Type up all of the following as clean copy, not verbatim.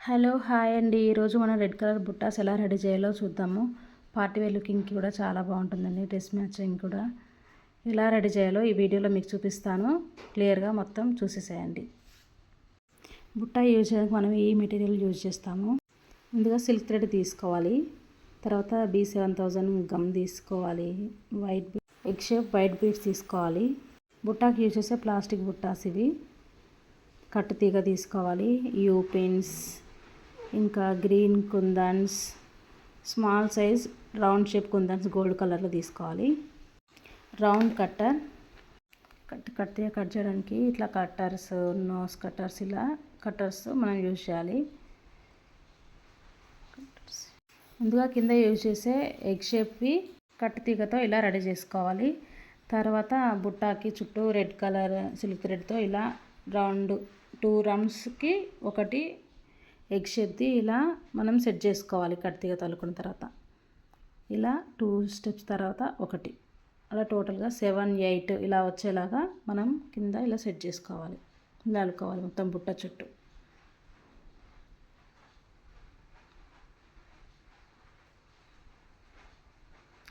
Hello hi అండి. ఈరోజు మనం రెడ్ కలర్ బుట్టాస్ ఎలా రెడీ చేయాలో చూద్దాము. పార్టీ వేర్ లుకింగ్కి కూడా చాలా బాగుంటుందండి. డ్రెస్ మ్యాచింగ్ కూడా ఎలా రెడీ చేయాలో ఈ వీడియోలో మీకు చూపిస్తాను. క్లియర్గా మొత్తం చూసేసేయండి. బుట్ట యూజ్ చేయడానికి మనం ఈ మెటీరియల్ యూజ్ చేస్తాము. ముందుగా సిల్క్ థ్రెడ్ తీసుకోవాలి. తర్వాత B7000 గమ్ తీసుకోవాలి. ఎగ్ షేప్ వైట్ బీడ్స్ తీసుకోవాలి. బుట్టాకి యూజ్ చేసే ప్లాస్టిక్ బుట్టాస్ ఇవి. కట్టు తీగ తీసుకోవాలి. యూ పిన్స్, ఇంకా గ్రీన్ కుందన్స్, స్మాల్ సైజ్ రౌండ్ షేప్ కుందన్స్ గోల్డ్ కలర్లో తీసుకోవాలి. రౌండ్ కట్టర్, కట్ చేయడానికి ఇట్లా కట్టర్స్, నోస్ కట్టర్స్, ఇలా కట్టర్స్ మనం యూజ్ చేయాలి. ముందుగా కింద యూజ్ చేసే ఎగ్ షేప్వి కట్టు తీగతో ఇలా రెడీ చేసుకోవాలి. తర్వాత బుట్టాకి చుట్టూ రెడ్ కలర్ సిల్క్ థ్రెడ్తో ఇలా రౌండ్ 2 రౌండ్స్కి ఒకటి ఎగ్ షేప్ది ఇలా మనం సెట్ చేసుకోవాలి. కత్తిగా తలుకున్న తర్వాత ఇలా 2 స్టెప్స్ తర్వాత ఒకటి, అలా టోటల్గా 7, 8 ఇలా వచ్చేలాగా మనం కింద ఇలా సెట్ చేసుకోవాలి. ఇలా అలుకోవాలి మొత్తం బుట్ట చుట్టూ.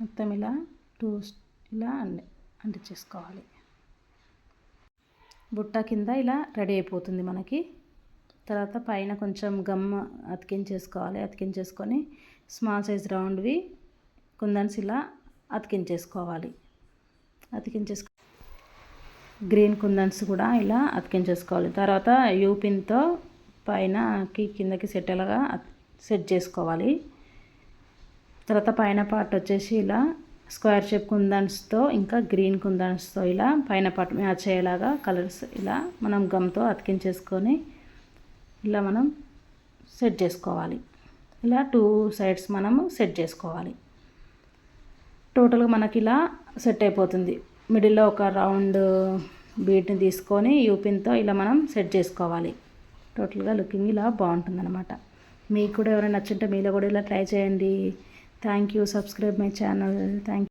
మొత్తం ఇలా 2 ఇలా అంటించేసుకోవాలి. బుట్ట కింద ఇలా రెడీ అయిపోతుంది మనకి. తర్వాత పైన కొంచెం గమ్ అతికించేసుకొని స్మాల్ సైజ్ రౌండ్వి కుందన్స్ ఇలా అతికించేసుకోవాలి. గ్రీన్ కుందన్స్ కూడా ఇలా అతికించేసుకోవాలి. తర్వాత యూ పిన్తో పైనకి కిందకి సెట్ చేసుకోవాలి. తర్వాత పైన పార్ట్ వచ్చేసి ఇలా స్క్వేర్ షేప్ కుందన్స్తో ఇంకా గ్రీన్ కుందన్స్తో ఇలా పైన పార్ట్ మ్యాచ్ అయ్యేలాగా కలర్స్ ఇలా మనం గమ్తో అతికించేసుకొని ఇలా మనం సెట్ చేసుకోవాలి. ఇలా 2 సైడ్స్ మనము సెట్ చేసుకోవాలి. టోటల్గా మనకి ఇలా సెట్ అయిపోతుంది. మిడిల్లో ఒక రౌండ్ బీట్ని తీసుకొని యూపిన్తో ఇలా మనం సెట్ చేసుకోవాలి. టోటల్గా లుకింగ్ ఇలా బాగుంటుందన్నమాట. మీకు కూడా ఎవరైనా నచ్చుంటే మీలో కూడా ఇలా ట్రై చేయండి. Thank you. Subscribe my channel. Thank you.